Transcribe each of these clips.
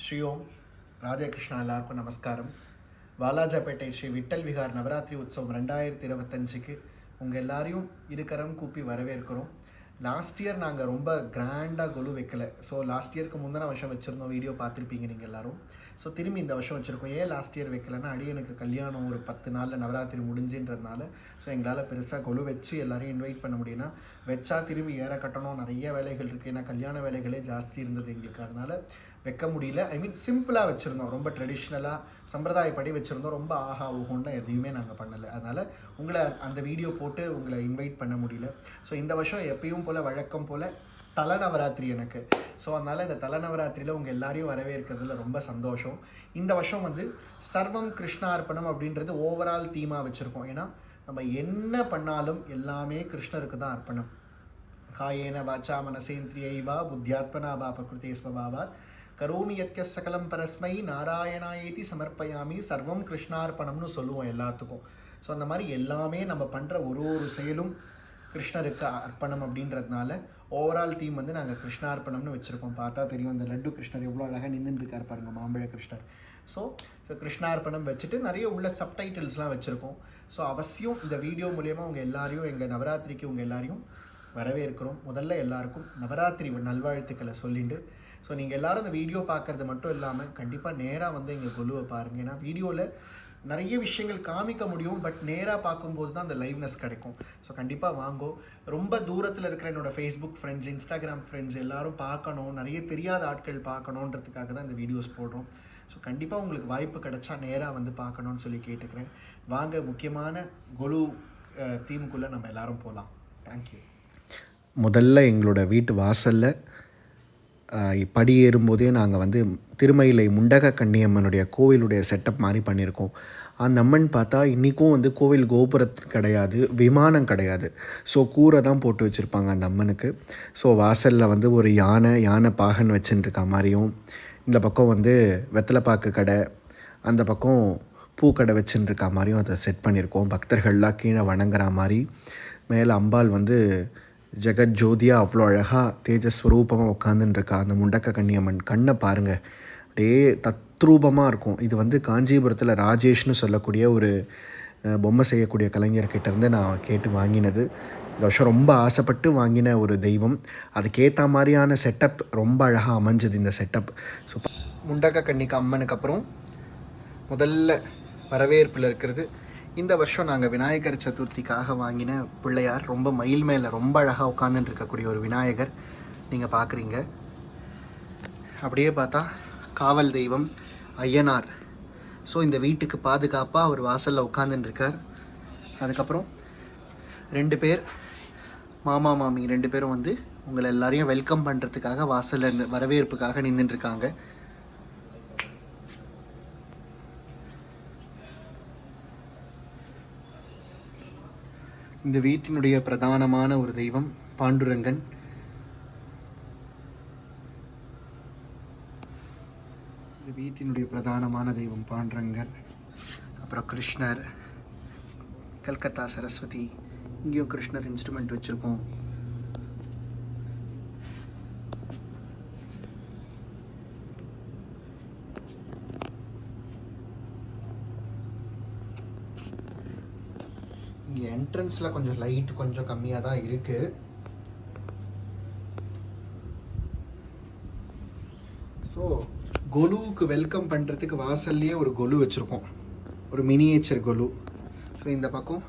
ஸ்ரீ ஓம் ராதே கிருஷ்ணா. எல்லாருக்கும் நமஸ்காரம். வாலாஜாபேட்டை ஸ்ரீ விட்டல் விஹார் நவராத்திரி உற்சவம் 2025க்கு உங்கள் எல்லாரையும் இருக்கரம் கூப்பி வரவேற்கிறோம். லாஸ்ட் இயர் நாங்கள் ரொம்ப கிராண்டாக கொலு வைக்கலை. ஸோ லாஸ்ட் இயருக்கு முந்தின வருஷம் வச்சுருந்தோம், வீடியோ பார்த்துருப்பீங்க நீங்கள் எல்லோரும். ஸோ திரும்பி இந்த வருஷம் வச்சுருக்கோம். ஏன் லாஸ்ட் இயர் வைக்கலைன்னா, அடியனுக்கு கல்யாணம் ஒரு 10 நாளில் நவராத்திரி முடிஞ்சுன்றதுனால ஸோ எங்களால் பெருசாக கொலு வச்சு எல்லாரையும் இன்வைட் பண்ண முடியும்னா, வச்சா திரும்பி ஏற கட்டணும், நிறைய வேலைகள் இருக்குது. ஏன்னா கல்யாண வேலைகளே ஜாஸ்தி இருந்தது எங்களுக்கு, அதனால் வைக்க முடியல. சிம்பிளாக வச்சுருந்தோம், ரொம்ப ட்ரெடிஷ்னலாக சம்பிரதாயப்படி வச்சுருந்தோம். ரொம்ப ஆஹா ஊகோன்னா எதையுமே நாங்கள் பண்ணலை. அதனால் உங்களை அந்த வீடியோ போட்டு உங்களை இன்வைட் பண்ண முடியல. ஸோ இந்த வருஷம் எப்பயும் போல் வழக்கம் போல் தலநவராத்திரி எனக்கு. ஸோ அதனால் இந்த தலநவராத்திரியில் உங்கள் எல்லாரையும் வரவேற்கிறதுல ரொம்ப சந்தோஷம். இந்த வருஷம் சர்வம் கிருஷ்ணார்ப்பணம் அப்படின்றது ஓவரால் தீமாக வச்சுருக்கோம். ஏன்னா நம்ம என்ன பண்ணாலும் எல்லாமே கிருஷ்ணருக்கு தான் அர்ப்பணம். காயேன வாச்சா மனசேந்திரியைவா புத்தியாத்மனா வா பிரகிருதே ஸ்வபாவா கரோமி யத்ய சகலம் பரஸ்மை நாராயணாயேதி சமர்ப்பயாமி சர்வம் கிருஷ்ணார்ப்பணம்னு சொல்லுவோம் எல்லாத்துக்கும். ஸோ அந்த மாதிரி எல்லாமே நம்ம பண்ணுற ஒரு செயலும் கிருஷ்ணருக்கு அர்ப்பணம் அப்படின்றதுனால ஓவரால் தீம் நாங்கள் கிருஷ்ணார்ப்பணம்னு வச்சுருக்கோம். பார்த்தா தெரியும், அந்த லட்டு கிருஷ்ணர் எவ்வளோ அழகாக நின்றுருக்கார் பாருங்கள், மாம்பழ கிருஷ்ணர். ஸோ கிருஷ்ணார்ப்பணம் வச்சுட்டு நிறைய உள்ள சப்டைட்டில்ஸ்லாம் வச்சுருக்கோம். ஸோ அவசியம் இந்த வீடியோ மூலயமா உங்கள் எல்லாரையும் எங்கள் நவராத்திரிக்கு உங்கள் எல்லாரையும் வரவேற்கிறோம். முதல்ல எல்லாருக்கும் நவராத்திரி நல்வாழ்த்துக்களை சொல்லிட்டு, ஸோ நீங்கள் எல்லோரும் இந்த வீடியோ பார்க்குறது மட்டும் இல்லாமல் கண்டிப்பாக நேராக எங்கள் கொலுவை பாருங்கள். ஏன்னா வீடியோவில் நிறைய விஷயங்கள் காமிக்க முடியும், பட் நேராக பார்க்கும்போது தான் அந்த லைவ்னஸ் கிடைக்கும். ஸோ கண்டிப்பாக வாங்கோ. ரொம்ப தூரத்தில் இருக்கிற என்னோடய ஃபேஸ்புக் ஃப்ரெண்ட்ஸ், இன்ஸ்டாகிராம் ஃப்ரெண்ட்ஸ் எல்லோரும் பார்க்கணும், நிறைய தெரியாத ஆட்கள் பார்க்கணுன்றதுக்காக தான் இந்த வீடியோஸ் போடுறோம். ஸோ கண்டிப்பாக உங்களுக்கு வாய்ப்பு கிடைச்சா நேராக பார்க்கணுன்னு சொல்லி கேட்டுக்கிறேன். வாங்க, முக்கியமான கொலு தீமுக்குள்ளே நம்ம எல்லோரும் போகலாம். தேங்க்யூ. முதல்ல எங்களோட வீட்டு வாசலில் படி ஏறும்போதே நாங்கள் திருமயிலை முண்டக கன்னியம்மனுடைய கோவிலுடைய செட்டப் மாதிரி பண்ணியிருக்கோம். அந்த அம்மன் பார்த்தா இன்றைக்கும் கோவில் கோபுரத்து கிடையாது, விமானம் கிடையாது. ஸோ கூரை தான் போட்டு வச்சுருப்பாங்க அந்த அம்மனுக்கு. ஸோ வாசலில் ஒரு யானை பாகன் வச்சுட்டுருக்க மாதிரியும், இந்த பக்கம் வெத்தலைப்பாக்கு கடை, அந்த பக்கம் பூக்கடை வச்சுட்டுருக்க மாதிரியும் அதை செட் பண்ணியிருக்கோம். பக்தர்கள்லாம் கீழே வணங்குற மாதிரி. மேலே அம்பாள் ஜெகத் ஜோதியாக அவ்வளோ அழகாக தேஜஸ்வரூபமாக உட்காந்துருக்கா. அந்த முண்டக்க கன்னியம்மன் கண்ணை பாருங்கள், அப்படியே தத்ரூபமாக இருக்கும். இது காஞ்சிபுரத்தில் ராஜேஷ்னு சொல்லக்கூடிய ஒரு பொம்மை செய்யக்கூடிய கலைஞர்கிட்டேருந்து நான் கேட்டு வாங்கினது. இந்த வருஷம் ரொம்ப ஆசைப்பட்டு வாங்கின ஒரு தெய்வம். அதுக்கேற்ற மாதிரியான செட்டப் ரொம்ப அழகாக அமைஞ்சது இந்த செட்டப். ஸோ முண்டக்க கன்னிக்கு அம்மனுக்கு அப்புறம் முதல்ல வரவேற்பில் இருக்கிறது இந்த வருஷம் நாங்கள் விநாயகர் சதுர்த்திக்காக வாங்கின பிள்ளையார். ரொம்ப மயில் மேலே ரொம்ப அழகாக உட்காந்துட்டு இருக்கக்கூடிய ஒரு விநாயகர் நீங்கள் பார்க்குறீங்க. அப்படியே பார்த்தா காவல் தெய்வம் ஐயனார். ஸோ இந்த வீட்டுக்கு பாதுகாப்பாக அவர் வாசலில் உட்காந்துட்டுருக்கார். அதுக்கப்புறம் 2 பேர் மாமா மாமி 2 பேரும் உங்களை எல்லாரையும் வெல்கம் பண்ணுறதுக்காக வாசலில் வரவேற்புக்காக நின்றுட்டுருக்காங்க. இந்த வீட்டினுடைய பிரதானமான ஒரு தெய்வம் பாண்டுரங்கன். இந்த வீட்டினுடைய பிரதானமான தெய்வம் பாண்டுரங்கர். அப்புறம் கிருஷ்ணர், கல்கத்தா சரஸ்வதி, இங்கேயும் கிருஷ்ணர் இன்ஸ்ட்ருமெண்ட் வச்சுருக்கோம். இங்கே என்ட்ரன்ஸில் கொஞ்சம் லைட் கொஞ்சம் கம்மியாக தான் இருக்குது. ஸோ கொலுவுக்கு வெல்கம் பண்ணுறதுக்கு வாசல்லையே ஒரு கொலு வச்சுருக்கோம், ஒரு மினியேச்சர் கொலு. ஸோ இந்த பக்கம்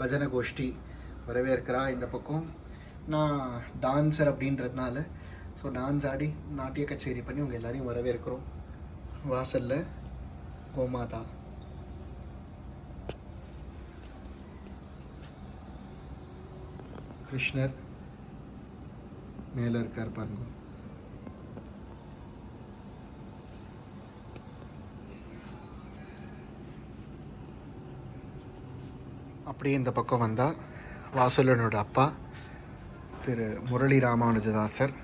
பஜனை கோஷ்டி வரவேற்கிறா. இந்த பக்கம் நான் டான்ஸர் அப்படின்றதுனால ஸோ டான்ஸ் ஆடி நாட்டிய கச்சேரி பண்ணி உங்கள் எல்லாரையும் வரவேற்கிறோம். வாசலில் கோமாதா, கிருஷ்ணர் மேலே இருக்கார் பாருங்க. அப்படியே இந்த பக்கம் வந்தால் வாசலனோட அப்பா திரு முரளி ராமானுஜதாசர்.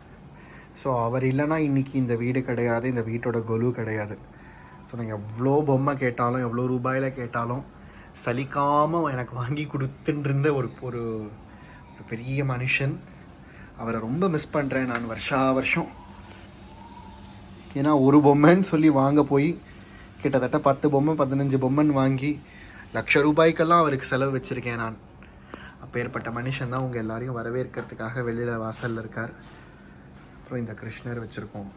ஸோ அவர் இல்லைன்னா இன்றைக்கி இந்த வீடு கிடையாது, இந்த வீட்டோட கொலு கிடையாது. ஸோ நான் எவ்வளோ பொம்மை கேட்டாலும், எவ்வளோ ரூபாயில் கேட்டாலும் சலிக்காமல் எனக்கு வாங்கி கொடுத்துட்டு இருந்த ஒரு பெரிய மனுஷன். அவரை ரொம்ப மிஸ் பண்ணுறேன் நான் வருஷா வருஷம். ஏன்னா ஒரு பொம்மைன்னு சொல்லி வாங்க போய் கிட்டத்தட்ட 10 பொம்மை 15 பொம்மைன்னு வாங்கி ₹1,00,000 அவருக்கு செலவு வச்சுருக்கேன் நான். அப்பேற்பட்ட மனுஷன் தான் உங்கள் எல்லாரையும் வரவேற்கிறதுக்காக வெளியில் வாசலில் இருக்கார். அப்புறம் இந்த கிருஷ்ணர் வச்சுருக்கோம்,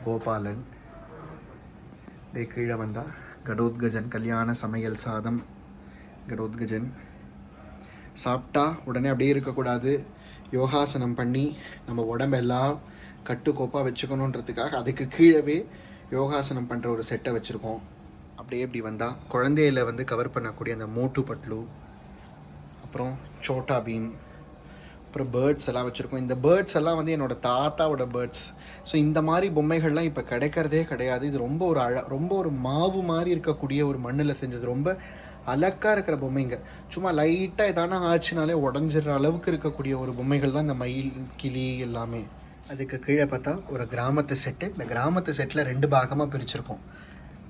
கோபாலன். டே கீழே வந்தால் கடோத்கஜன், கல்யாண சமையல் சாதம் கடோத்கஜன். சாப்பிட்டா உடனே அப்படியே இருக்கக்கூடாது, யோகாசனம் பண்ணி நம்ம உடம்பெல்லாம் கட்டுக்கோப்பாக வச்சுக்கணுன்றதுக்காக அதுக்கு கீழவே யோகாசனம் பண்ணுற ஒரு செட்டை வச்சுருக்கோம். அப்படியே இப்படி வந்தால் குழந்தையில வந்து கவர் பண்ணக்கூடிய அந்த மோட்டு பட்லு, அப்புறம் சோட்டா பீம், அப்புறம் பேர்ட்ஸ் எல்லாம் வச்சுருக்கோம். இந்த பேர்ட்ஸ் எல்லாம் வந்து என்னோடய தாத்தாவோட பேர்ட்ஸ். ஸோ இந்த மாதிரி பொம்மைகள்லாம் இப்போ கிடைக்கிறதே கிடையாது. இது ரொம்ப ஒரு ரொம்ப ஒரு மாவு மாதிரி இருக்கக்கூடிய ஒரு மண்ணில் செஞ்சது, ரொம்ப அழகாக இருக்கிற பொம்மைங்க. சும்மா லைட்டாக எதானா ஆச்சுனாலே உடஞ்சிடுற அளவுக்கு இருக்கக்கூடிய ஒரு பொம்மைகள் தான் இந்த மயில், கிளி எல்லாமே. அதுக்கு கீழே பார்த்தா ஒரு கிராமத்து செட்டு. இந்த கிராமத்து செட்டில் 2 பாகமாக பிரிச்சிருக்கோம்.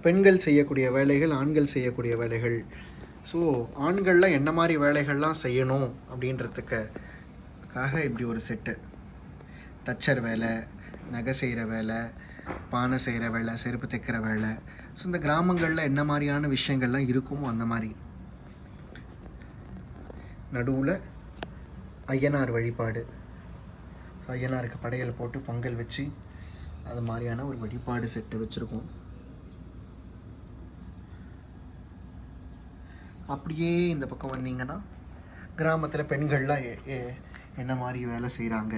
பெண்கள் செய்யக்கூடிய வேலைகள், ஆண்கள் செய்யக்கூடிய வேலைகள். ஸோ ஆண்கள்லாம் என்ன மாதிரி வேலைகள்லாம் செய்யணும் அப்படின்றதுக்காக இப்படி ஒரு செட்டு. தச்சர் வேலை, நகை செய்கிற வேலை, பானை செய்கிற வேலை, செருப்பு தைக்கிற வேலை. ஸோ இந்த கிராமங்களில் என்ன மாதிரியான விஷயங்கள்லாம் இருக்குமோ அந்த மாதிரி. நடுவில் ஐயனார் வழிபாடு. ஐயனாருக்கு படையல் போட்டு பொங்கல் வச்சு அது மாதிரியான ஒரு வழிபாடு செட்டு வச்சுருக்கோம். அப்படியே இந்த பக்கம் வந்தீங்கன்னா கிராமத்தில் பெண்கள்லாம் என்ன மாதிரி வேலை செய்கிறாங்க,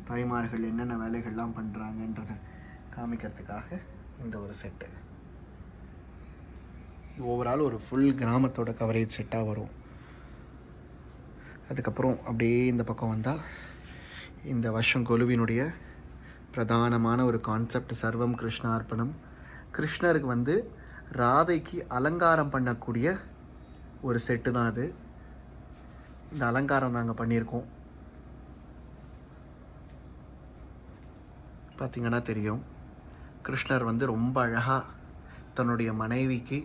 தாய்மார்கள் என்னென்ன வேலைகள்லாம் பண்ணுறாங்கன்றதை காமிக்கிறதுக்காக இந்த ஒரு செட்டு. ஓவரால் ஒரு ஃபுல் கிராமத்தோட கவரேஜ் செட்டாக வரும். அதுக்கப்புறம் அப்படியே இந்த பக்கம் வந்தால் இந்த வருஷம் கொலுவினுடைய பிரதானமான ஒரு கான்செப்ட் சர்வம் கிருஷ்ணார்ப்பணம். கிருஷ்ணருக்கு வந்து ராதைக்கு அலங்காரம் பண்ணக்கூடிய ஒரு செட்டு தான் அது. இந்த அலங்காரம் நாங்கள் பண்ணியிருக்கோம். பார்த்திங்கன்னா தெரியும், கிருஷ்ணர் வந்து ரொம்ப அழகாக தன்னுடைய மனைவிக்கு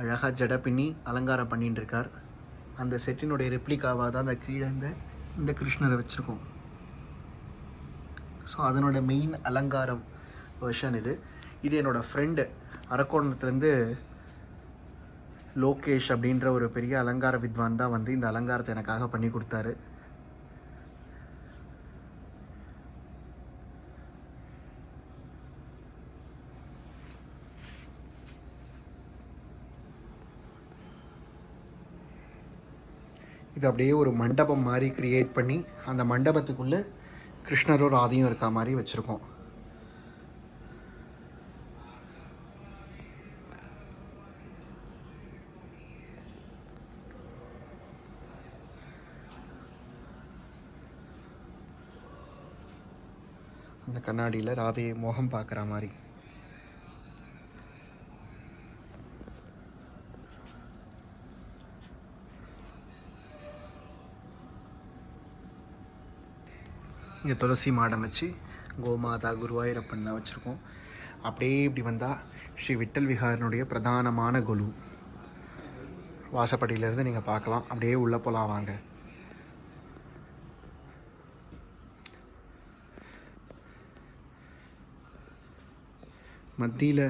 அழகாக ஜட பின்னி அலங்காரம் பண்ணிட்டு இருக்கார். அந்த செட்டினுடைய ரெப்ளிகாவாக தான் அந்த கீழே இந்த கிருஷ்ணரை வச்சுருக்கோம். ஸோ அதனோட மெயின் அலங்காரம் வெர்ஷன் இது. இது என்னோடய ஃப்ரெண்டு அரக்கோணத்துலேருந்து லோகேஷ் அப்படின்ற ஒரு பெரிய அலங்கார வித்வான் தான் வந்து இந்த அலங்காரத்தை எனக்காக பண்ணி கொடுத்தாரு. இது அப்படியே ஒரு மண்டபம் மாதிரி கிரியேட் பண்ணி அந்த மண்டபத்துக்குள்ளே கிருஷ்ணரும் ராதையும் இருக்கா மாதிரி வச்சுருக்கோம். அந்த கண்ணாடியில் ராதையை மோகம் பார்க்குற மாதிரி. இங்கே துளசி மாடம் வச்சு கோமாதா குருவாயூரப்பன்லாம் வச்சுருக்கோம். அப்படியே இப்படி வந்தால் ஸ்ரீ விட்டல் விஹாரனுடைய பிரதானமான கொலு வாசப்படியிலேருந்து நீங்கள் பார்க்கலாம். அப்படியே உள்ளே போகலாம் வாங்க. மத்தியில்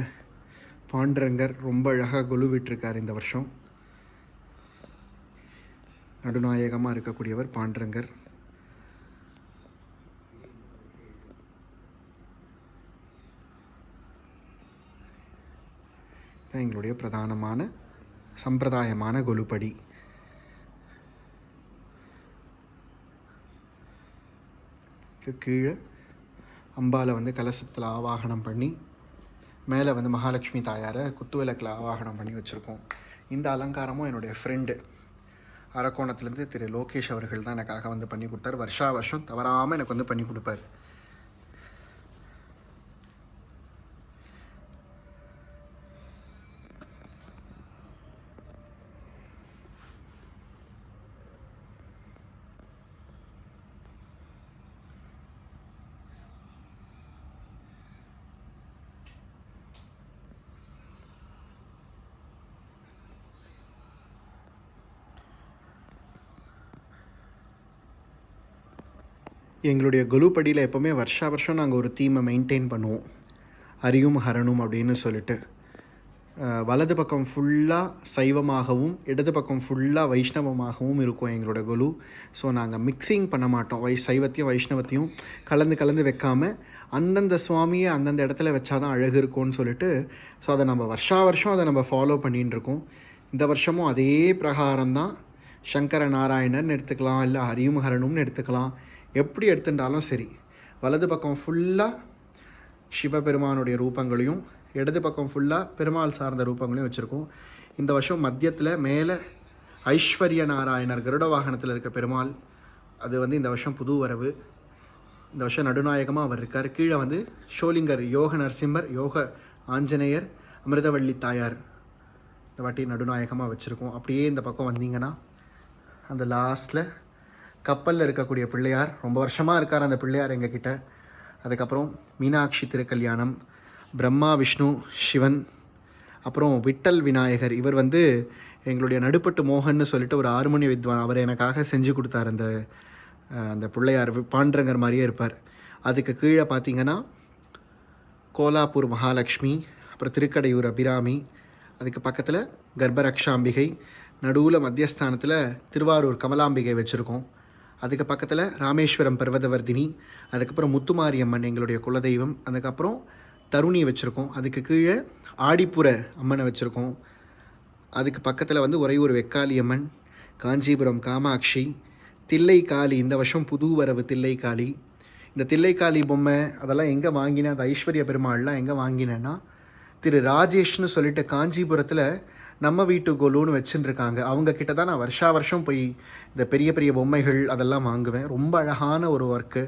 பாண்டரங்கர் ரொம்ப அழகாக கொலு விட்டிருக்கார் இந்த வருஷம். நடுநாயகமாக இருக்கக்கூடியவர் பாண்டரங்கர். தான் எங்களுடைய பிரதானமான சம்பிரதாயமான கொலுப்படி. கீழே அம்பாலை வந்து கலசத்தில் ஆவாகனம் பண்ணி மேலே வந்து மகாலட்சுமி தாயாரை குத்துவிளக்கில் ஆவாகனம் பண்ணி வச்சுருக்கோம். இந்த அலங்காரமும் என்னுடைய ஃப்ரெண்டு அரக்கோணத்துலேருந்து திரு லோகேஷ் அவர்கள் தான் எனக்காக வந்து பண்ணி கொடுத்தார். வருஷம் தவறாமல் எனக்கு வந்து பண்ணி கொடுப்பார். எங்களுடைய கொலுப்படியில் எப்போவுமே வருஷம் நாங்கள் ஒரு தீமை மெயின்டைன் பண்ணுவோம். ஹரியும் ஹரனும் அப்படின்னு சொல்லிட்டு. வலது பக்கம் ஃபுல்லாக சைவமாகவும் இடது பக்கம் ஃபுல்லாக வைஷ்ணவமாகவும் இருக்கும் எங்களோட கொலு. ஸோ நாங்கள் மிக்சிங் பண்ண மாட்டோம். சைவத்தையும் வைஷ்ணவத்தையும் கலந்து வைக்காமல் அந்தந்த சுவாமியை அந்தந்த இடத்துல வச்சாதான் அழகு இருக்கும்னு சொல்லிட்டு, ஸோ அதை நம்ம வருஷம் அதை நம்ம ஃபாலோ பண்ணின்னு இருக்கோம். இந்த வருஷமும் அதே பிரகாரம் தான். சங்கர நாராயணர்னு எடுத்துக்கலாம், இல்லை ஹரியும் ஹரனும்னு எடுத்துக்கலாம், எப்படி எடுத்துட்டாலும் சரி. வலது பக்கம் ஃபுல்லாக சிவபெருமானுடைய ரூபங்களையும் இடது பக்கம் ஃபுல்லாக பெருமாள் சார்ந்த ரூபங்களையும் வச்சுருக்கோம். இந்த வருஷம் மத்தியத்தில் மேலே ஐஸ்வர்ய நாராயணர் கருட வாகனத்தில் இருக்க பெருமாள், அது வந்து இந்த வருஷம் புது வரவு. இந்த வருஷம் நடுநாயகமாக அவர் இருக்கார். கீழே வந்து ஷோலிங்கர் யோக நரசிம்மர், யோக ஆஞ்சநேயர், அமிர்தவள்ளி தாயார் இந்த வாட்டி நடுநாயகமாக வச்சுருக்கோம். அப்படியே இந்த பக்கம் வந்தீங்கன்னா அந்த லாஸ்ட்டில் கப்பலில் இருக்கக்கூடிய பிள்ளையார், ரொம்ப வருஷமாக இருக்கார் அந்த பிள்ளையார் எங்ககிட்ட. அதுக்கப்புறம் மீனாட்சி திருக்கல்யாணம், பிரம்மா விஷ்ணு சிவன், அப்புறம் விட்டல் விநாயகர். இவர் வந்து எங்களுடைய நடுப்பட்டு மோகன்னு சொல்லிட்டு ஒரு ஹார்மோனி வித்வான், அவர் எனக்காக செஞ்சு கொடுத்தார். அந்த பிள்ளையார் பாண்டரங்கர் மாதிரியே இருப்பார். அதுக்கு கீழே பார்த்தீங்கன்னா கோலாப்பூர் மகாலட்சுமி, அப்புறம் திருக்கடையூர் அபிராமி, அதுக்கு பக்கத்தில் கர்ப்பரக்ஷாம்பிகை, நடுவில் மத்தியஸ்தானத்தில் திருவாரூர் கமலாம்பிகை வச்சுருக்கோம். அதுக்கு பக்கத்தில் ராமேஸ்வரம் பர்வதவர்தினி, அதுக்கப்புறம் முத்துமாரியம்மன் எங்களுடைய குலதெய்வம், அதுக்கப்புறம் தருணி வச்சுருக்கோம். அதுக்கு கீழே ஆடிப்புற அம்மனை வச்சுருக்கோம். அதுக்கு பக்கத்தில் வந்து உறையூர் வெக்காளியம்மன், காஞ்சிபுரம் காமாட்சி, தில்லைக்காளி. இந்த வருஷம் புது வரவு தில்லைக்காளி. இந்த தில்லைக்காளி பொம்மை அதெல்லாம் எங்கே வாங்கினேன், அந்த ஐஸ்வர்ய பெருமாள்லாம் எங்கே வாங்கினேன்னா திரு ராஜேஷ்னு சொல்லிட்டு காஞ்சிபுரத்தில் நம்ம வீட்டு கொலுன்னு வச்சுருக்காங்க. அவங்கக்கிட்ட தான் நான் வருஷம் போய் இந்த பெரிய பெரிய பொம்மைகள் அதெல்லாம் வாங்குவேன். ரொம்ப அழகான ஒரு ஒர்க்கு.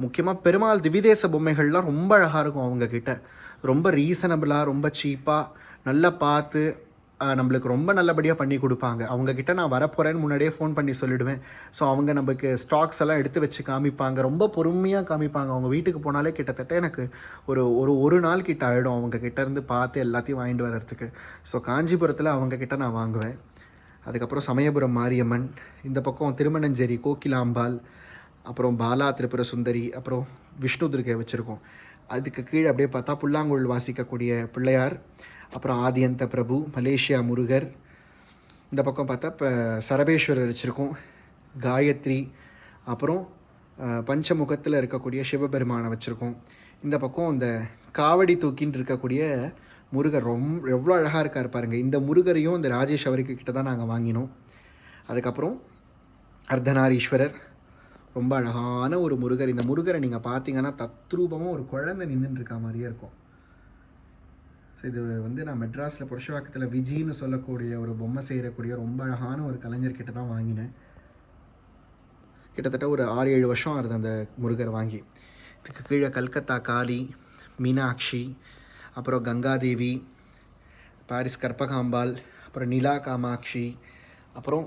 முக்கியமாக பெருமாள் திவிதேச பொம்மைகள்லாம் ரொம்ப அழகாக இருக்கும் அவங்கக்கிட்ட. ரொம்ப ரீசனபிளாக, ரொம்ப சீப்பாக, நல்லா பார்த்து நம்மளுக்கு ரொம்ப நல்லபடியாக பண்ணி கொடுப்பாங்க. அவங்கக்கிட்ட நான் வரப்போகிறேன்னு முன்னாடியே ஃபோன் பண்ணி சொல்லிவிடுவேன். ஸோ அவங்க நமக்கு ஸ்டாக்ஸ் எல்லாம் எடுத்து வச்சு காமிப்பாங்க. ரொம்ப பொறுமையாக காமிப்பாங்க. அவங்க வீட்டுக்கு போனாலே கிட்டத்தட்ட எனக்கு ஒரு நாள் கிட்ட ஆகிடும் அவங்கக்கிட்ட இருந்து பார்த்து எல்லாத்தையும் வாங்கிட்டு வர்றதுக்கு. ஸோ காஞ்சிபுரத்தில் அவங்கக்கிட்ட நான் வாங்குவேன். அதுக்கப்புறம் சமயபுரம் மாரியம்மன், இந்த பக்கம் திருமணஞ்சேரி கோகிலாம்பாள், அப்புறம் பாலா திரிபுர சுந்தரி, அப்புறம் விஷ்ணு துர்கை வச்சுருக்கோம். அதுக்கு கீழே அப்படியே பார்த்தா புல்லாங்குழல் வாசிக்கக்கூடிய பிள்ளையார், அப்புறம் ஆதியந்த பிரபு, மலேசியா முருகர். இந்த பக்கம் பார்த்தா சரபேஸ்வரர் வச்சுருக்கோம், காயத்ரி, அப்புறம் பஞ்சமுகத்தில் இருக்கக்கூடிய சிவபெருமானை வச்சுருக்கோம். இந்த பக்கம் இந்த காவடி தூக்கின்னு இருக்கக்கூடிய முருகர் எவ்வளோ அழகாக இருக்கார் பாருங்கள். இந்த முருகரையும் இந்த ராஜேஷ் அவருக்கு கிட்ட தான் நாங்கள் வாங்கினோம். அதுக்கப்புறம் அர்த்தநாரீஸ்வரர், ரொம்ப அழகான ஒரு முருகர். இந்த முருகரை நீங்கள் பார்த்தீங்கன்னா தத்ரூபமாக ஒரு குழந்தை நின்றுட்டுருக்க மாதிரியே இருக்கும். இது வந்து நான் மெட்ராஸில் புருஷவாக்கத்தில் விஜின்னு சொல்லக்கூடிய ஒரு பொம்மை செய்யக்கூடிய ரொம்ப அழகான ஒரு கலைஞர்கிட்ட தான் வாங்கினேன். கிட்டத்தட்ட ஒரு 6-7 வருஷம் ஆகுது அந்த முருகர் வாங்கி. இதுக்கு கீழே கல்கத்தா காளி, மீனாட்சி, அப்புறம் கங்காதேவி, பாரிஸ் கற்பகாம்பாள், அப்புறம் நிலா காமாட்சி, அப்புறம்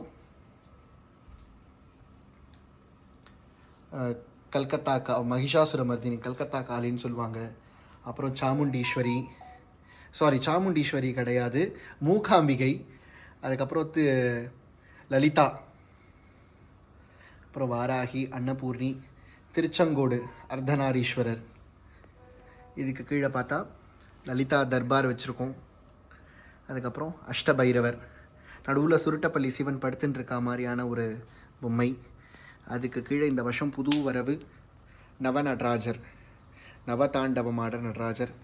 கல்கத்தா மகிஷாசுரமர்தினி, கல்கத்தா காளின்னு சொல்லுவாங்க. அப்புறம் சாமுண்டீஸ்வரி கிடையாது, மூகாம்பிகை. அதுக்கப்புறம் லலிதா, அப்புறம் வாராகி, அன்னபூர்ணி, திருச்செங்கோடு அர்த்தநாரீஸ்வரர். இதுக்கு கீழே பார்த்தா லலிதா தர்பார் வச்சுருக்கோம். அதுக்கப்புறம் அஷ்டபைரவர், நடுவில் சுருட்டப்பள்ளி சிவன் படுத்துன்னு இருக்கா மாதிரியான ஒரு பொம்மை. அதுக்கு கீழே இந்த வருஷம் புது வரவு நவநடராஜர், நவதாண்டவம் ஆடுற நடராஜர்.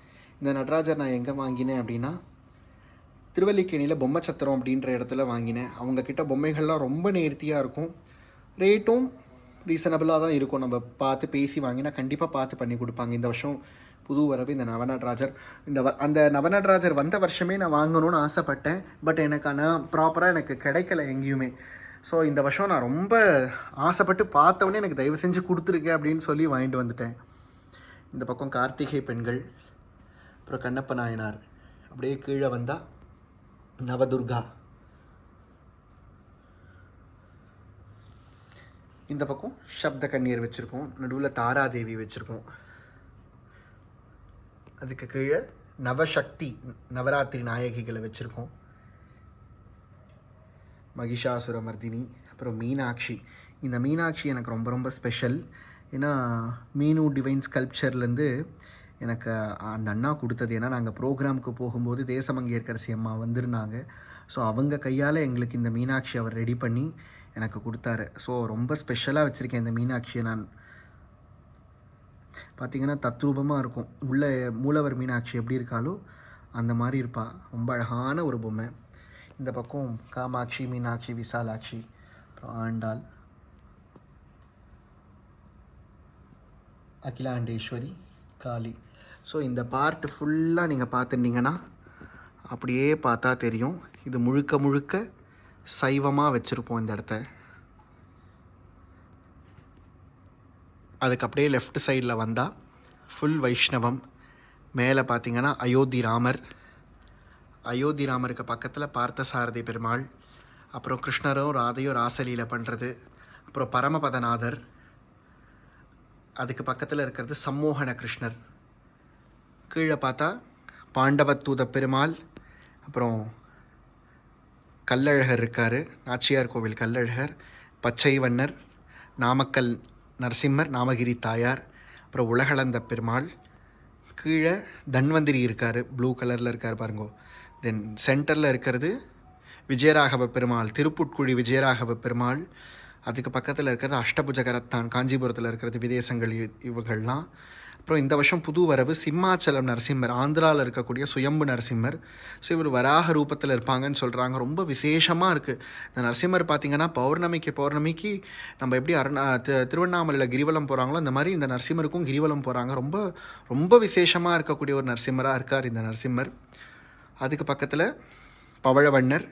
இந்த நடராஜர் நான் எங்கே வாங்கினேன் அப்படின்னா திருவல்லிக்கேணியில் பொம்மைச்சத்திரம் அப்படின்ற இடத்துல வாங்கினேன். அவங்கக்கிட்ட பொம்மைகள்லாம் ரொம்ப நேர்த்தியாக இருக்கும், ரேட்டும் ரீசனபிளாக தான் இருக்கும். நம்ம பார்த்து பேசி வாங்கினா கண்டிப்பாக பார்த்து பண்ணி கொடுப்பாங்க. இந்த வருஷம் புது வரவு இந்த நவநடராஜர். அந்த நவநடராஜர் வந்த வருஷமே நான் வாங்கணும்னு ஆசைப்பட்டேன். பட் ப்ராப்பராக எனக்கு கிடைக்கல எங்கேயுமே. ஸோ இந்த வருஷம் நான் ரொம்ப ஆசைப்பட்டு பார்த்தவொடனே எனக்கு தயவு செஞ்சு கொடுத்துருக்கேன் அப்படின்னு சொல்லி வாங்கிட்டு வந்துட்டேன். இந்த பக்கம் கார்த்திகை பெண்கள், அப்புறம் கண்ணப்ப நாயனார். அப்படியே கீழே வந்தால் நவதுர்கா. இந்த பக்கம் சப்த கண்ணீர் வச்சுருக்கோம், நடுவில் தாராதேவி வச்சுருக்கோம். அதுக்கு கீழே நவசக்தி நவராத்திரி நாயகிகளை வச்சுருக்கோம், மகிஷாசுரமர்தினி, அப்புறம் மீனாட்சி. இந்த மீனாட்சி எனக்கு ரொம்ப ரொம்ப ஸ்பெஷல். ஏன்னா மீனு டிவைன் ஸ்கல்ப்சர்லேருந்து எனக்கு அந்த அண்ணா கொடுத்தது. ஏன்னா நாங்கள் ப்ரோக்ராமுக்கு போகும்போது தேசமங்கேற்கரசி அம்மா வந்திருந்தாங்க. ஸோ அவங்க கையால் எங்களுக்கு இந்த மீனாட்சி அவர் ரெடி பண்ணி எனக்கு கொடுத்தாரு. ஸோ ரொம்ப ஸ்பெஷலாக வச்சுருக்கேன் இந்த மீனாட்சியை நான். பார்த்திங்கன்னா தத்ரூபமாக இருக்கும். உள்ள மூலவர் மீனாட்சி எப்படி இருக்காலோ அந்த மாதிரி இருப்பாள். ரொம்ப அழகான ஒரு பொம்மை. இந்த பக்கம் காமாட்சி, மீனாட்சி, விசாலாட்சி, அப்புறம் ஆண்டாள், அகிலாண்டேஸ்வரி, காளி. ஸோ இந்த பார்ட் ஃபுல்லாக நீங்கள் பார்த்துட்டிங்கன்னா அப்படியே பார்த்தா தெரியும். இது முழுக்க முழுக்க சைவமாக வச்சுருப்போம் இந்த இடத்த. அதுக்கு அப்படியே லெஃப்ட் சைடில் வந்தால் ஃபுல் வைஷ்ணவம். மேலே பார்த்திங்கன்னா அயோத்தி ராமர், அயோத்தி ராமருக்கு பக்கத்தில் பார்த்தசாரதி பெருமாள், அப்புறம் கிருஷ்ணரும் ராதையும் ராசலீலை பண்ணுறது, அப்புறம் பரமபதநாதர், அதுக்கு பக்கத்தில் இருக்கிறது சம்மோகன கிருஷ்ணர். கீழே பார்த்தா பாண்டவத்தூத பெருமாள், அப்புறம் கல்லழகர் இருக்கார், நாச்சியார் கோவில் கல்லழகர், பச்சை வண்ணர், நாமக்கல் நரசிம்மர், நாமகிரி தாயார், அப்புறம் உலகளந்த பெருமாள். கீழே தன்வந்திரி இருக்கார், ப்ளூ கலரில் இருக்கார் பாருங்கோ. தென் சென்டரில் இருக்கிறது விஜயராகவ பெருமாள், திருப்புட்குழி விஜயராகவ பெருமாள். அதுக்கு பக்கத்தில் இருக்கிறது அஷ்டபுஜகரத்தான், காஞ்சிபுரத்தில் இருக்கிறது விதேசங்கள் இவங்கள்லாம். அப்புறம் இந்த வருஷம் புது வரவு சிம்மாச்சலம் நரசிம்மர், ஆந்திராவில் இருக்கக்கூடிய சுயம்பு நரசிம்மர். ஸோ இவர் வராக ரூபத்தில் இருப்பாங்கன்னு சொல்கிறாங்க. ரொம்ப விசேஷமாக இருக்குது இந்த நரசிம்மர். பார்த்திங்கன்னா பௌர்ணமிக்கு நம்ம எப்படி திருவண்ணாமலையில் கிரிவலம் போகிறாங்களோ அந்த மாதிரி இந்த நரசிம்மருக்கும் கிரிவலம் போகிறாங்க. ரொம்ப ரொம்ப விசேஷமாக இருக்கக்கூடிய ஒரு நரசிம்மராக இருக்கார் இந்த நரசிம்மர். அதுக்கு பக்கத்தில் பவழவண்ணர்,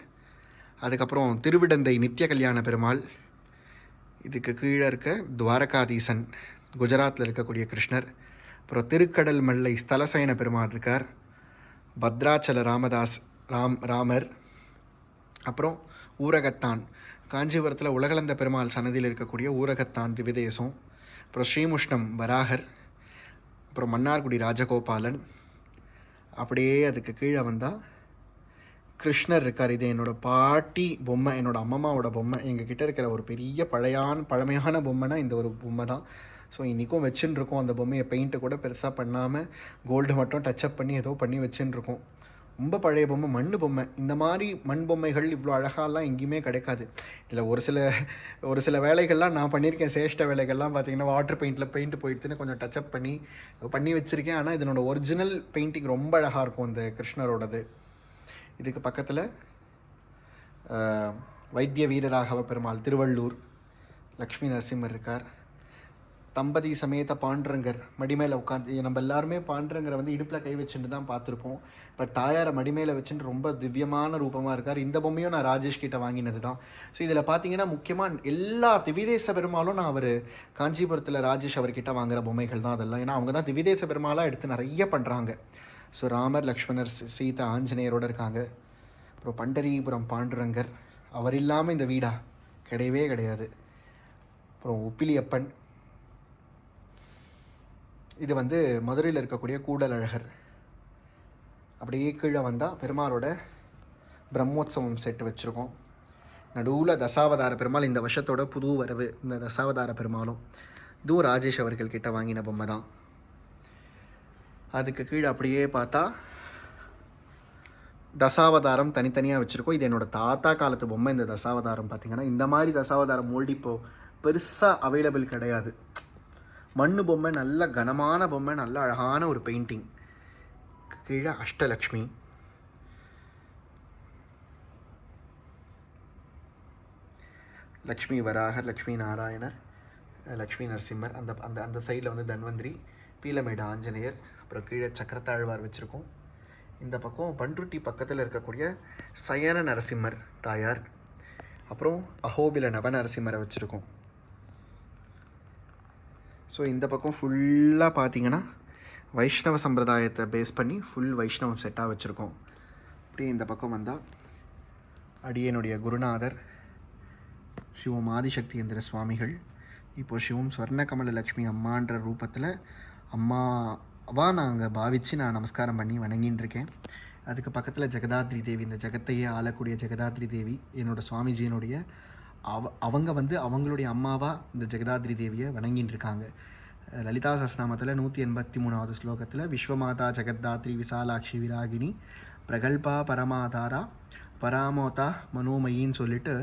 அதுக்கப்புறம் திருவிடந்தை நித்திய கல்யாண பெருமாள். இதுக்கு கீழே இருக்க துவாரகாதீசன், குஜராத்தில் இருக்கக்கூடிய கிருஷ்ணர். அப்புறம் திருக்கடல் மல்லை ஸ்தலசயன பெருமாள் இருக்கார், பத்ராச்சல ராமர். அப்புறம் ஊரகத்தான், காஞ்சிபுரத்தில் உலகளந்த பெருமாள் சன்னதியில் இருக்கக்கூடிய ஊரகத்தான் திவிதேசம். அப்புறம் ஸ்ரீமுஷ்ணம் வராகர், அப்புறம் மன்னார்குடி ராஜகோபாலன். அப்படியே அதுக்கு கீழே வந்தால் கிருஷ்ணர் இருக்கார். இது என்னோடய பாட்டி பொம்மை, என்னோடய அம்மம்மாவோட பொம்மை. எங்கள் கிட்டே இருக்கிற ஒரு பெரிய பழமையான பொம்மைனா இந்த ஒரு பொம்மை தான். ஸோ இன்றைக்கும் வச்சுன்னு இருக்கோம் அந்த பொம்மையை. பெயிண்ட்டு கூட பெருசாக பண்ணாமல் கோல்டு மட்டும் டச்சப் பண்ணி ஏதோ பண்ணி வச்சுன்னு இருக்கோம். ரொம்ப பழைய பொம்மை, மண் பொம்மை. இந்த மாதிரி மண் பொம்மைகள் இவ்வளோ அழகாலாம் எங்கேயுமே கிடைக்காது. இதில் ஒரு சில வேலைகள்லாம் நான் பண்ணியிருக்கேன். சேஷ்ட வேலைகள்லாம் பார்த்திங்கன்னா வாட்டர் பெயிண்ட்டு போயிடுத்துன்னு கொஞ்சம் டச்சப் பண்ணி வச்சுருக்கேன். ஆனால் இதனோட ஒரிஜினல் பெயிண்டிங் ரொம்ப அழகாக இருக்கும் இந்த கிருஷ்ணரோடது. இதுக்கு பக்கத்தில் வைத்திய வீரராகவ பெருமாள், திருவள்ளூர், லக்ஷ்மி நரசிம்மர் இருக்கார். தம்பதி சமேத பாண்டரங்கர் மடிமேலே உட்காந்து, நம்ம எல்லாருமே பாண்டரங்கரை வந்து இடுப்பில் கை வச்சுட்டு தான் பார்த்துருப்போம். பட் தாயாரை மடிமேலே வச்சுட்டு ரொம்ப திவ்யமான ரூபமாக இருக்கார். இந்த பொம்மையும் நான் ராஜேஷ் கிட்ட வாங்கினது தான். ஸோ இதில் பார்த்தீங்கன்னா முக்கியமாக எல்லா திவிதேச பெருமாளும் நான் காஞ்சிபுரத்தில் ராஜேஷ் அவர்கிட்ட வாங்குகிற பொம்மைகள் தான் அதெல்லாம். ஏன்னா அவங்க தான் திவிதேச பெருமாளாக எடுத்து நிறைய பண்ணுறாங்க. ஸோ ராமர், லக்ஷ்மணர், சீதா, ஆஞ்சநேயரோடு இருக்காங்க. அப்புறம் பண்டரிபுரம் பாண்டுரங்கர், அவர் இல்லாமல் இந்த வீடா கிடையவே கிடையாது. அப்புறம் உப்பிலியப்பன், இது மதுரையில் இருக்கக்கூடிய கூடல் அழகர். அப்படியே கீழே வந்தால் பெருமாளோட பிரம்மோத்சவம் செட்டு வச்சுருக்கோம். நடுவில் தசாவதார பெருமாள், இந்த வருஷத்தோட புது வரவு இந்த தசாவதார பெருமாளும். இதுவும் ராஜேஷ் அவர்கள் கிட்ட வாங்கின பொம்மை தான். அதுக்கு கீழே அப்படியே பார்த்தா தசாவதாரம் தனித்தனியாக வச்சுருக்கோம். இது என்னோடய தாத்தா காலத்து பொம்மை. இந்த தசாவதாரம் பார்த்திங்கன்னா இந்த மாதிரி தசாவதாரம் மோல்டி இப்போது பெருசாக அவைலபிள் கிடையாது. மண் பொம்மை, நல்ல கனமான பொம்மை, நல்ல அழகான ஒரு பெயிண்டிங். கீழே அஷ்டலக்ஷ்மி, லக்ஷ்மி வராகர், லக்ஷ்மி நாராயணர், லக்ஷ்மி நரசிம்மர். அந்த அந்த அந்த சைடில் தன்வந்திரி, பீலமேடு ஆஞ்சநேயர், அப்புறம் கீழே சக்கரத்தாழ்வார் வச்சுருக்கோம். இந்த பக்கம் பண்ருட்டி பக்கத்தில் இருக்கக்கூடிய சயன நரசிம்மர் தாயார், அப்புறம் அஹோபில நவநரசிம்மரை வச்சுருக்கோம். ஸோ இந்த பக்கம் ஃபுல்லாக பார்த்திங்கன்னா வைஷ்ணவ சம்பிரதாயத்தை பேஸ் பண்ணி ஃபுல் வைஷ்ணவம் செட்டாக வச்சுருக்கோம். அப்படியே இந்த பக்கம் வந்தால் அடியனுடைய குருநாதர் சிவம் ஆதிசக்தியேந்திர சுவாமிகள். இப்போது சிவம் ஸ்வர்ணகமல லக்ஷ்மி அம்மான்ற ரூபத்தில் அம்மாவாக நாங்கள் பாவித்து நான் நமஸ்காரம் பண்ணி வணங்கின்னு இருக்கேன். அதுக்கு பக்கத்தில் ஜெகதாத்ரி தேவி, இந்த ஜெகத்தையே ஆளக்கூடிய ஜெகதாத்ரி தேவி என்னோடய சுவாமிஜியினுடைய அவங்க அவங்களுடைய அம்மாவாக இந்த ஜெகதாத்ரி தேவியை வணங்கின்னு இருக்காங்க. லலிதா சஹஸ்ரநாமத்தில் 183வது ஸ்லோகத்தில் விஸ்வமாதா ஜெகத்தாத்ரி விசாலாட்சி விராகினி பிரகல்பா பரமாதாரா பராமோதா மனோமயின்னு சொல்லிட்டு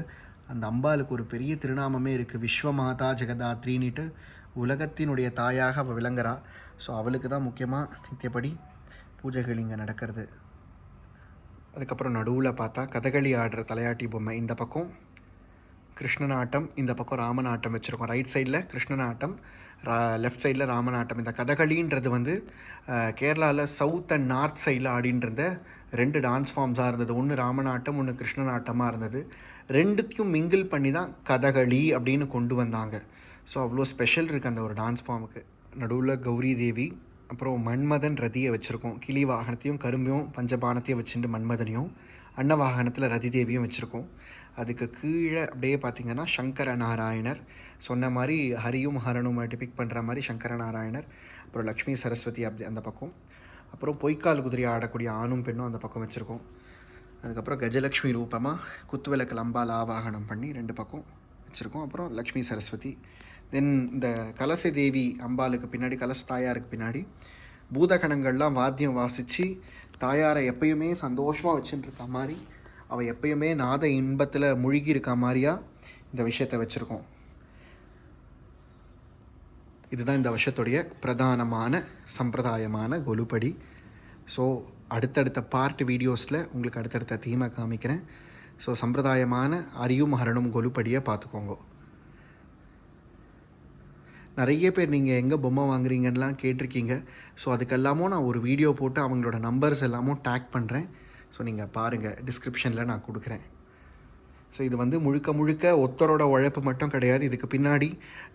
அந்த அம்பாளுக்கு ஒரு பெரிய திருநாமமே இருக்குது. விஸ்வமாதா ஜெகதாத்ரின்னுட்டு உலகத்தினுடைய தாயாக அவள் விளங்குறா. ஸோ அவளுக்கு தான் முக்கியமாக நித்தியப்படி பூஜைகள் இங்கே நடக்கிறது. அதுக்கப்புறம் நடுவில் பார்த்தா கதகளி ஆடுற தலையாட்டி பொம்மை, இந்த பக்கம் கிருஷ்ணநாட்டம், இந்த பக்கம் ராமநாட்டம் வச்சுருக்கோம். ரைட் சைடில் கிருஷ்ணநாட்டம், லெஃப்ட் சைடில் ராமநாட்டம். இந்த கதகளின்றது வந்து கேரளாவில் சவுத் அண்ட் நார்த் சைடில் ஆடின்னு இருந்த 2 டான்ஸ் ஃபார்ம்ஸாக இருந்தது. ஒன்று ராமநாட்டம், ஒன்று கிருஷ்ணநாட்டமாக இருந்தது. ரெண்டுத்தையும் மிங்கிள் பண்ணி தான் கதகளி அப்படின்னு கொண்டு வந்தாங்க. ஸோ அவ்வளோ ஸ்பெஷல் இருக்குது அந்த ஒரு டான்ஸ் ஃபார்முக்கு. நடுவில் கௌரி தேவி, அப்புறம் மன்மதன் ரதியை வச்சுருக்கோம். கிளி வாகனத்தையும் கரும்பையும் பஞ்சபானத்தையும் வச்சுட்டு மன்மதனையும், அன்ன வாகனத்தில் ரதி தேவியும் வச்சுருக்கோம். அதுக்கு கீழே அப்படியே பார்த்திங்கன்னா சங்கர நாராயணர், சொன்ன மாதிரி ஹரியும் ஹரனும் டிபிக் பண்ணுற மாதிரி சங்கர நாராயணர், அப்புறம் லக்ஷ்மி சரஸ்வதி அப்படி அந்த பக்கம், அப்புறம் பொய்க்கால் குதிரை ஆடக்கூடிய ஆணும் பெண்ணும் அந்த பக்கம் வச்சுருக்கோம். அதுக்கப்புறம் கஜலக்ஷ்மி ரூபமாக குத்துவிளக்கு லம்பால் ஆவாகனம் பண்ணி 2 பக்கம் வச்சுருக்கோம். அப்புறம் லக்ஷ்மி சரஸ்வதி. தென் இந்த கலச தேவி அம்பாளுக்கு பின்னாடி, கலச தாயாருக்கு பின்னாடி பூதகணங்கள்லாம் வாத்தியம் வாசித்து தாயாரை எப்பயுமே சந்தோஷமாக வச்சுட்டு இருக்க மாதிரி, அவள் எப்பயுமே நாத இன்பத்தில் முழுகி இருக்க மாதிரியா இந்த விஷயத்தை வச்சுருக்கோம். இதுதான் இந்த வருஷத்துடைய பிரதானமான சம்பிரதாயமான கொலுப்படி. ஸோ அடுத்தடுத்த பார்ட் வீடியோஸில் உங்களுக்கு அடுத்தடுத்த தீமை காமிக்கிறேன். ஸோ சம்பிரதாயமான அரியும் ஹரணும் கொலுப்படியை பார்த்துக்கோங்க. நிறைய பேர் நீங்கள் எங்கே பொம்மை வாங்குறீங்கன்னெலாம் கேட்டிருக்கீங்க. ஸோ அதுக்கெல்லாமும் நான் ஒரு வீடியோ போட்டு அவங்களோட நம்பர்ஸ் எல்லாமும் டேக் பண்ணுறேன். ஸோ நீங்கள் பாருங்கள், டிஸ்கிரிப்ஷனில் நான் கொடுக்குறேன். ஸோ இது வந்து முழுக்க முழுக்க ஒருத்தரோட உழைப்பு மட்டும் கிடையாது. இதுக்கு பின்னாடி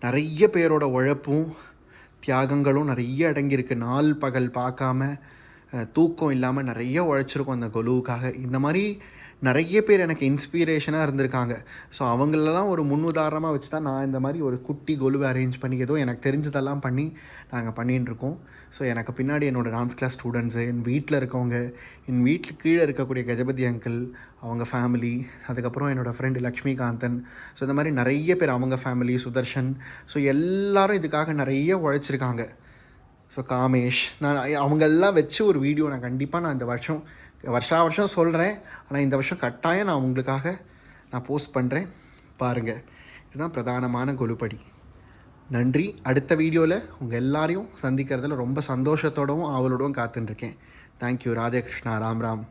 நிறைய பேரோட உழைப்பும் தியாகங்களும் நிறைய அடங்கியிருக்கு. நாள் பகல் பார்க்காம தூக்கம் இல்லாமல் நிறைய உழைச்சிருக்கோம் அந்த கொலுவுக்காக. இந்த மாதிரி நிறைய பேர் எனக்கு இன்ஸ்பிரேஷனாக இருந்திருக்காங்க. ஸோ அவங்களெல்லாம் ஒரு முன் உதாரணமாக வச்சு தான் நான் இந்த மாதிரி ஒரு குட்டி கொலுவை அரேஞ்ச் பண்ணி ஏதோ எனக்கு தெரிஞ்சதெல்லாம் பண்ணி நாங்கள் பண்ணிகிட்டுருக்கோம். ஸோ எனக்கு பின்னாடி என்னோடய டான்ஸ் கிளாஸ் ஸ்டூடெண்ட்ஸு, என் வீட்டில் இருக்கவங்க, என் வீட்டுக்கு கீழே இருக்கக்கூடிய கஜபதி அங்கிள் அவங்க ஃபேமிலி, அதுக்கப்புறம் என்னோடய ஃப்ரெண்டு லக்ஷ்மிகாந்தன், ஸோ இந்த மாதிரி நிறைய பேர் அவங்க ஃபேமிலி, சுதர்ஷன், ஸோ எல்லோரும் இதுக்காக நிறைய உழைச்சிருக்காங்க. ஸோ காமேஷ், நான் அவங்களெல்லாம் வச்சு ஒரு வீடியோ நான் கண்டிப்பாக இந்த வருஷம் சொல்கிறேன். ஆனால் இந்த வருஷம் கட்டாயம் நான் உங்களுக்காக நான் போஸ்ட் பண்ணுறேன். பாருங்கள், இதுதான் பிரதானமான கொலுப்படி. நன்றி. அடுத்த வீடியோவில் உங்கள் எல்லாரையும் சந்திக்கிறதுல ரொம்ப சந்தோஷத்தோடவும் ஆவலோடவும் காத்துட்டுருக்கேன். தேங்க்யூ. ராதே கிருஷ்ணா. ராம் ராம்.